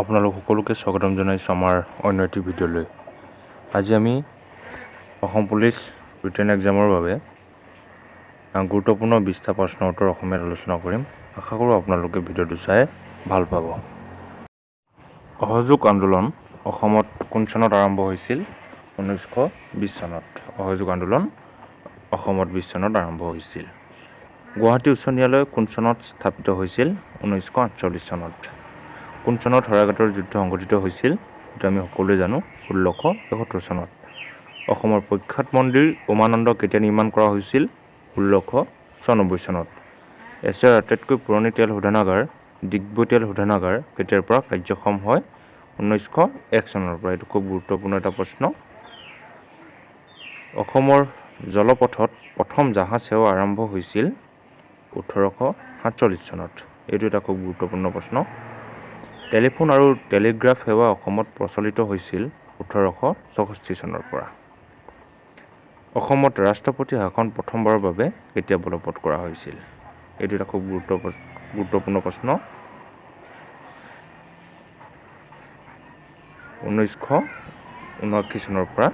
আপোনালোক সকলোকে স্বাগতম জনাইছোঁ আমাৰ অন্য এটি ভিডিঅ'লৈ। আজি আমি অসম পুলিচ ৰিটেন এক্সামৰ বাবে গুৰুত্বপূৰ্ণ 20টা প্ৰশ্নৰ উত্তৰ অসমীয়াত আলোচনা কৰিম। আশা কৰোঁ আপোনালোকে ভিডিঅ'টো চাই ভাল পাব। অসহযোগ আন্দোলন অসমত কোন চনত আৰম্ভ হৈছিল? 1920 চনত। অসহযোগ আন্দোলন অসমত 20 চনত আৰম্ভ হৈছিল। গুৱাহাটী উচ্চ ন্যায়ালয় কোন চনত স্থাপিত হৈছিল? 1948 চনত। কোন চনত শৰাইঘাটৰ যুদ্ধ সংঘটিত হৈছিল? এইটো আমি সকলোৱে জানো, 1671 চনত। অসমৰ প্ৰখ্যাত মন্দিৰ উমানন্দ কেতিয়া নিৰ্মাণ কৰা হৈছিল? 1696 চনত। এছিয়াৰ আটাইতকৈ পুৰণি তেল শোধনাগাৰ ডিগবৈ তেল শোধনাগাৰ কেতিয়াৰ পৰা কাৰ্যক্ষম হয়? 1901 চনৰ পৰা। এইটো খুব গুৰুত্বপূৰ্ণ এটা প্ৰশ্ন। অসমৰ জলপথত প্ৰথম জাহাজ সেৱা আৰম্ভ হৈছিল 1847 চনত। এইটো এটা খুব গুৰুত্বপূৰ্ণ প্ৰশ্ন। টেলিফোন আৰু টেলিগ্ৰাফ সেৱা অসমত প্ৰচলিত হৈছিল 1864 চনৰ পৰা। অসমত ৰাষ্ট্ৰপতি শাসন প্ৰথমবাৰৰ বাবে কেতিয়া বলবৎ কৰা হৈছিল? এইটো এটা খুব গুৰুত্বপূৰ্ণ প্ৰশ্ন। 1979 চনৰ পৰা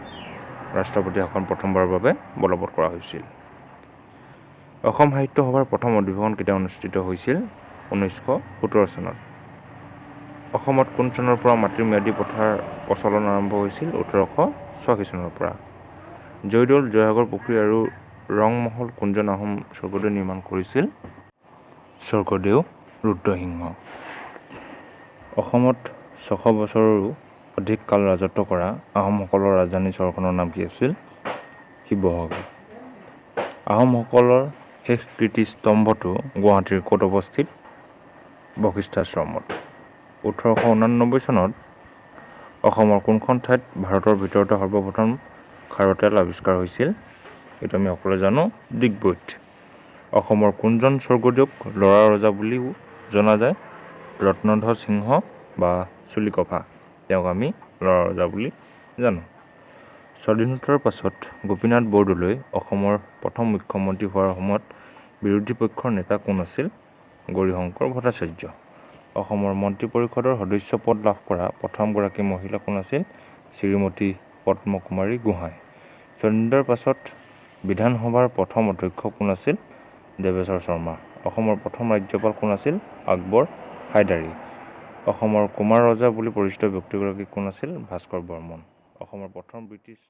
ৰাষ্ট্ৰপতি শাসন প্ৰথমবাৰৰ বাবে বলবৎ কৰা হৈছিল। অসম সাহিত্য সভাৰ প্ৰথম অধিৱেশন কেতিয়া অনুষ্ঠিত হৈছিল? 1917 চনত। অসমত কোন চনৰ পৰা মাটিৰ ম্যাদী পট্টাৰ প্ৰচলন আৰম্ভ হৈছিল? 1886 চনৰ পৰা। জয়দৌল, জয়সাগৰ পুখুৰী আৰু ৰংমহল কোনজন আহোম স্বৰ্গদেৱে নিৰ্মাণ কৰিছিল? স্বৰ্গদেউ ৰুদ্ৰসিংহ। অসমত 600 বছৰৰো অধিক কাল ৰাজত্ব কৰা আহোমসকলৰ ৰাজধানী চহৰখনৰ নাম কি আছিল? শিৱসাগৰ। আহোমসকলৰ শেষ কীৰ্তিস্তম্ভটো গুৱাহাটীৰ ক'ত অৱস্থিত? বশিষ্ঠাশ্ৰমত। 1889 চনত অসমৰ কোনখন ঠাইত ভাৰতৰ ভিতৰতে সৰ্বপ্ৰথম খাৰুৱা তেল আৱিষ্কাৰ হৈছিল? এইটো আমি সকলোৱে জানো, ডিগবৈত। অসমৰ কোনজন স্বৰ্গদেউক ল'ৰা ৰজা বুলিও জনা যায়? ৰত্নধ্বজ সিংহ বা চুলিকফা, তেওঁক আমি ল'ৰা ৰজা বুলি জানো। স্বাধীনতাৰ পাছত গোপীনাথ বৰদলৈ অসমৰ প্ৰথম মুখ্যমন্ত্ৰী হোৱাৰ সময়ত বিৰোধী পক্ষৰ নেতা কোন আছিল? গৌৰীশংকৰ ভট্টাচাৰ্য। অসমৰ মন্ত্ৰী পৰিষদৰ সদস্য পদ লাভ কৰা প্ৰথমগৰাকী মহিলা কোন আছিল? শ্ৰীমতী পদ্মকুমাৰী গোহাঁই। স্বাধীনতাৰ পাছত বিধানসভাৰ প্ৰথম অধ্যক্ষ কোন আছিল? দেৱেশ্বৰ শৰ্মা। অসমৰ প্ৰথম ৰাজ্যপাল কোন আছিল? আকবৰ হাইদাৰী। অসমৰ কুমাৰ ৰজা বুলি পৰিচিত ব্যক্তিগৰাকী কোন আছিল? ভাস্কৰ বৰ্মন। অসমৰ প্ৰথম ব্ৰিটিছ